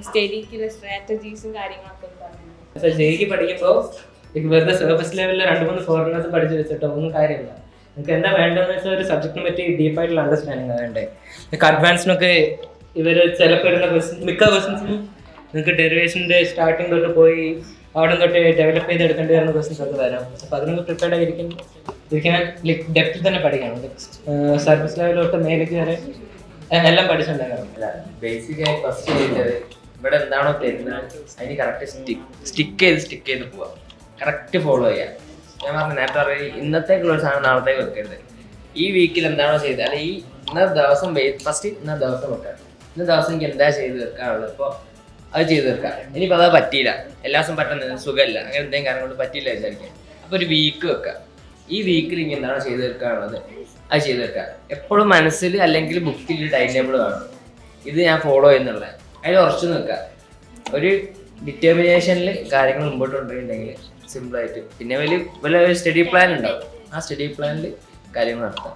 സ്റ്റഡിക്കുള്ള സ്ട്രാറ്റജീസും കാര്യങ്ങളൊക്കെ പറഞ്ഞു. ജെയ്ക്ക് പഠിക്കുമ്പോൾ വെറുതെ സർഫസ് ലെവലിൽ 2-3 ഫോർമുലാസ് പഠിച്ചു വെച്ചിട്ടോ ഒന്നും കാര്യമില്ല. നിങ്ങൾക്ക് എന്താ വേണ്ടതെന്ന് വെച്ചാൽ ഒരു സബ്ജക്റ്റിനെ പറ്റി ഡീപ്പായിട്ടുള്ള അണ്ടർസ്റ്റാൻഡിങ് വേണ്ടേ. നിങ്ങൾക്ക് അഡ്വാൻസിനൊക്കെ ഇവർ ചിലപ്പോൾ ഇടുന്ന മിക്ക ക്വസ്റ്റ്യൻസിനും നിങ്ങൾക്ക് ഡെറിവേഷൻ്റെ സ്റ്റാർട്ടിങ് തൊട്ട് പോയി അവിടെ തൊട്ട് ഡെവലപ്പ് ചെയ്തെടുക്കേണ്ടി വരുന്ന ക്വസ്റ്റ്യൻസ് ഒക്കെ വരാം. അപ്പോൾ അതിനൊക്കെ പ്രിപ്പയർഡ് ആയിരിക്കാൻ ഡെപ്തിൽ തന്നെ പഠിക്കണം. സർഫസ് ലെവലിലോട്ട് മേലേക്ക് വരെ എല്ലാം പഠിച്ചിട്ടുണ്ടായിരുന്നു. ബേസിക്കായി ഫസ്റ്റ് ചെയ്തത് ഇവിടെ എന്താണോ തരുന്നത് അതിന് കറക്റ്റ് സ്റ്റിക്ക് ചെയ്ത് പോവാം, കറക്റ്റ് ഫോളോ ചെയ്യാം. ഞാൻ പറഞ്ഞു നേരത്തെ പറയും ഇന്നത്തേക്കുള്ള ഒരു സാധനം നാളത്തേക്ക് വെക്കരുത്. ഈ വീക്കിൽ എന്താണോ ചെയ്തത് അല്ലെങ്കിൽ ഈ ഇന്നത്തെ ദിവസം ഫസ്റ്റ് ഇന്നത്തെ ദിവസം വെക്കാം. ഇന്നത്തെ ദിവസം എനിക്ക് എന്താ ചെയ്ത് വെക്കാനുള്ളത് ഇപ്പോൾ അത് ചെയ്ത് വെക്കാം. ഇനിയിപ്പോൾ അത് പറ്റിയില്ല, എല്ലാ ദിവസവും പറ്റുന്നത് സുഖമില്ല, അങ്ങനെ എന്തെങ്കിലും കാരണം കൊണ്ട് പറ്റിയില്ല വിചാരിക്കാം. അപ്പോൾ ഒരു വീക്ക് വെക്കാം. ഈ വീക്കിൽ ഇനി എന്താണോ ചെയ്ത് വെക്കാനുള്ളത് അത് ചെയ്ത് വെക്കാം. എപ്പോഴും മനസ്സിൽ അല്ലെങ്കിൽ ബുക്കിൽ ടൈം ടേബിൾ കാണും, ഇത് ഞാൻ ഫോളോ ചെയ്യുന്നുള്ള അതിൽ ഉറച്ചു നിൽക്കുക. ഒരു ഡിറ്റർമിനേഷനിൽ കാര്യങ്ങൾ മുമ്പോട്ട് കൊണ്ടുപോയിട്ടുണ്ടെങ്കിൽ സിമ്പിളായിട്ട് പിന്നെ വലിയ സ്റ്റഡി പ്ലാൻ ഉണ്ടാവും. ആ സ്റ്റഡി പ്ലാനിൽ കാര്യങ്ങൾ നടത്താം.